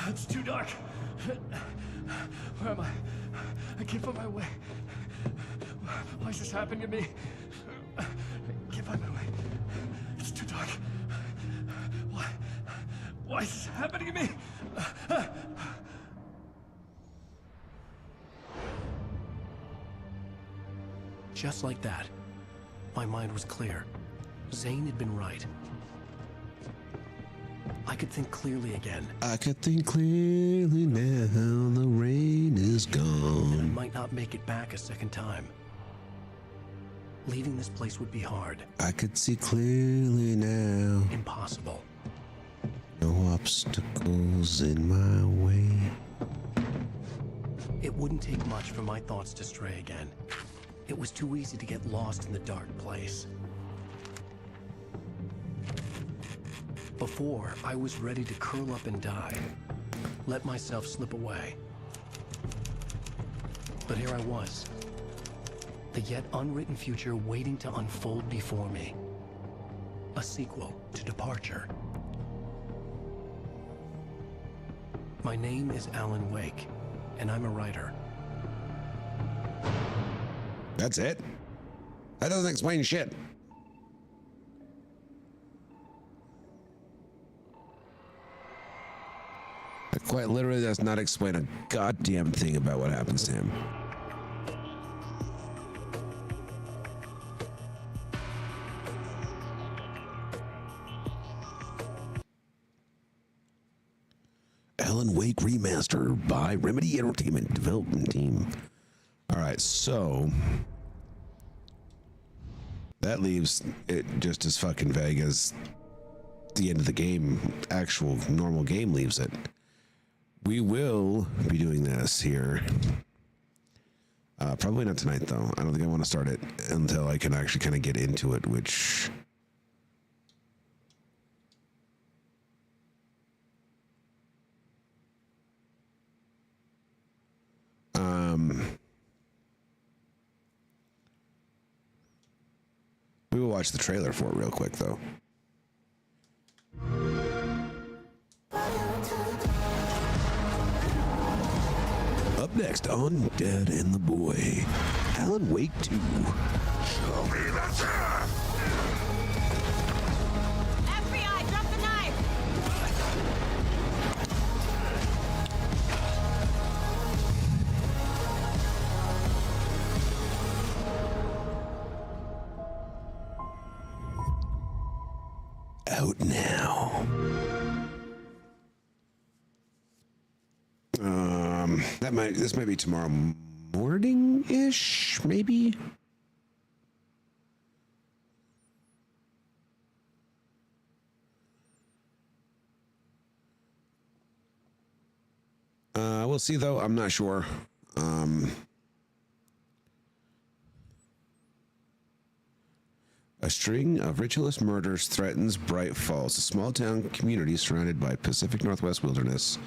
[SPEAKER 15] It's too dark. Where am I? I can't find my way. Why is this happening to me? I can't find my way. It's too dark. Why is this happening to me?
[SPEAKER 2] Just like that, my mind was clear. Zane had been right. I could think clearly again.
[SPEAKER 1] I could think clearly now. The rain is
[SPEAKER 2] And I
[SPEAKER 1] gone.
[SPEAKER 2] might not make it back a second time. Leaving this place would be hard.
[SPEAKER 1] I could see clearly now.
[SPEAKER 2] Impossible.
[SPEAKER 1] No obstacles in my way.
[SPEAKER 2] It wouldn't take much for my thoughts to stray again. It was too easy to get lost in the dark place. Before, I was ready to curl up and die. Let myself slip away. But here I was. The yet unwritten future waiting to unfold before me. A sequel to Departure. My name is Alan Wake, and I'm a writer.
[SPEAKER 1] That's it? That doesn't explain shit. That quite literally does not explain a goddamn thing about what happens to him. Alan Wake Remaster by Remedy Entertainment Development Team. All right, so that leaves it just as fucking vague as the end of the game, actual normal game leaves it. We will be doing this here. Probably not tonight, though. I don't think I want to start it until I can actually kind of get into it, which We will watch the trailer for it real quick, though. Up next on Dad and the Boy, Alan Wake 2. Show me the truth!
[SPEAKER 16] FBI, drop the knife!
[SPEAKER 1] Out now. This might be tomorrow morning-ish, maybe. We'll see, though. I'm not sure. A string of ritualist murders threatens Bright Falls, a small town community surrounded by Pacific Northwest wilderness.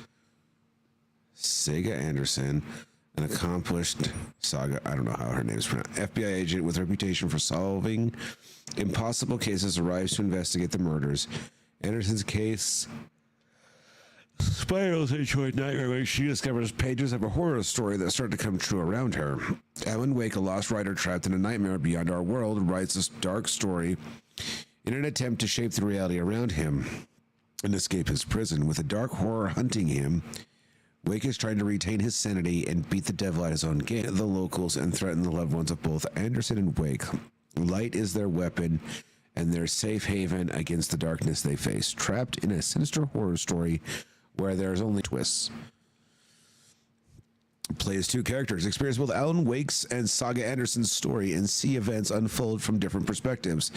[SPEAKER 1] Saga Anderson, an accomplished I don't know how her name is pronounced, FBI agent with a reputation for solving impossible cases, arrives to investigate the murders. Anderson's case spirals into a nightmare when she discovers pages of a horror story that start to come true around her. Alan Wake, a lost writer trapped in a nightmare beyond our world, writes this dark story in an attempt to shape the reality around him and escape his prison. With a dark horror hunting him, Wake is trying to retain his sanity and beat the devil at his own game, the locals, and threaten the loved ones of both Anderson and Wake. Light is their weapon and their safe haven against the darkness they face. Trapped in a sinister horror story where there's only twists. Play as two characters. Experience both Alan Wake's and Saga Anderson's story and see events unfold from different perspectives.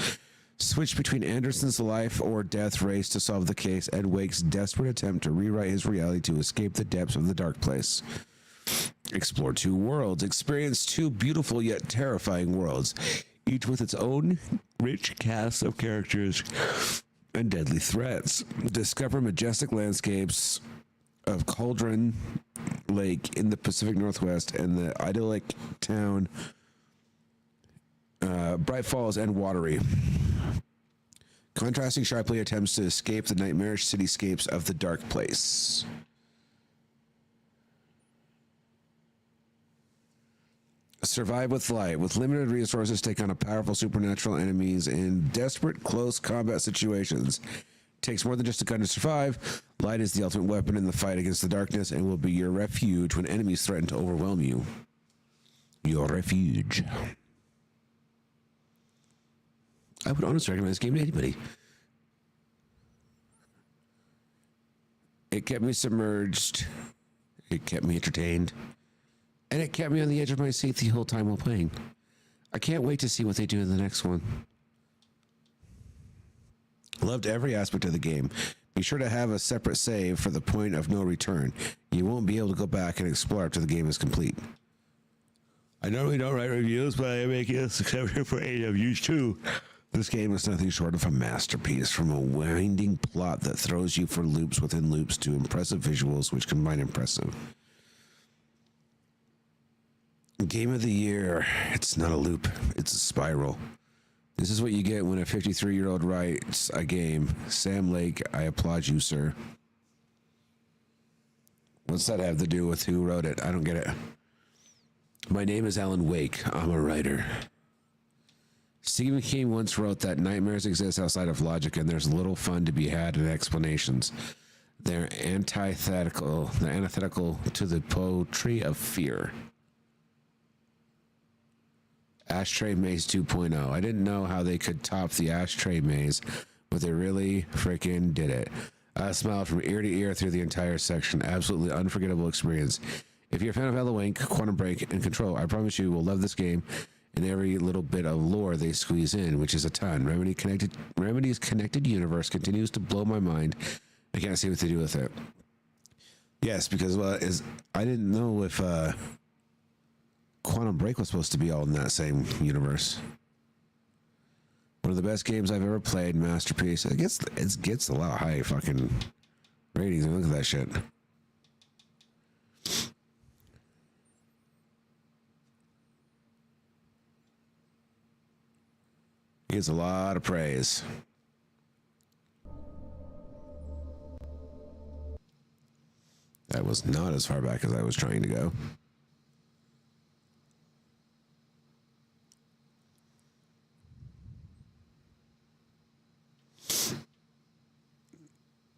[SPEAKER 1] Switch between Anderson's life or death race to solve the case and Wake's desperate attempt to rewrite his reality to escape the depths of the dark place. Explore two worlds. Experience two beautiful yet terrifying worlds, each with its own rich cast of characters and deadly threats. Discover majestic landscapes of Cauldron Lake in the Pacific Northwest and the idyllic town Bright Falls and Watery. Contrasting sharply attempts to escape the nightmarish cityscapes of the dark place. Survive with light. With limited resources, take on a powerful supernatural enemies in desperate close combat situations. Takes more than just a gun to survive. Light is the ultimate weapon in the fight against the darkness and will be your refuge when enemies threaten to overwhelm you. Your refuge. I would honestly recommend this game to anybody. It kept me submerged. It kept me entertained. And it kept me on the edge of my seat the whole time while playing. I can't wait to see what they do in the next one. Loved every aspect of the game. Be sure to have a separate save for the point of no return. You won't be able to go back and explore after the game is complete. I normally don't write reviews, but I make this exception for AWs too. This game is nothing short of a masterpiece, from a winding plot that throws you for loops within loops to impressive visuals which combine impressive. Game of the year. It's not a loop, it's a spiral. This is what you get when a 53-year-old writes a game. Sam Lake, I applaud you, sir. What's that have to do with who wrote it? I don't get it. My name is Alan Wake. I'm a writer. Stephen King once wrote that nightmares exist outside of logic and there's little fun to be had in explanations. They're antithetical to the poetry of fear. Ashtray Maze 2.0. I didn't know how they could top the Ashtray Maze, but they really freaking did it. I smiled from ear to ear through the entire section. Absolutely unforgettable experience. If you're a fan of Alan Wake, Quantum Break, and Control, I promise you will love this game and every little bit of lore they squeeze in, which is a ton. Remedy's connected universe continues to blow my mind. I can't see what they do with it. Yes, because I didn't know if Quantum Break was supposed to be all in that same universe. One of the best games I've ever played, masterpiece. It gets a lot of high fucking ratings. Look at that shit. Gets a lot of praise. That was not as far back as I was trying to go.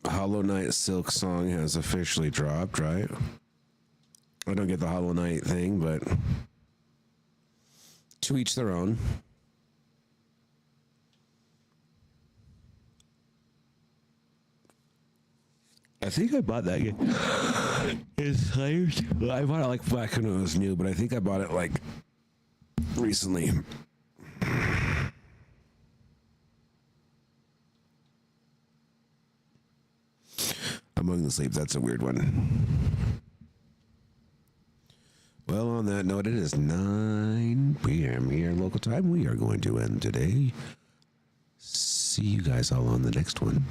[SPEAKER 1] Hollow Knight Silk Song has officially dropped, right? I don't get the Hollow Knight thing, but to each their own. I think I bought that game. I bought it like back when it was new, but I think I bought it like recently. Among the Sleep, that's a weird one. Well, on that note, it is 9 p.m. here local time. We are going to end today. See you guys all on the next one.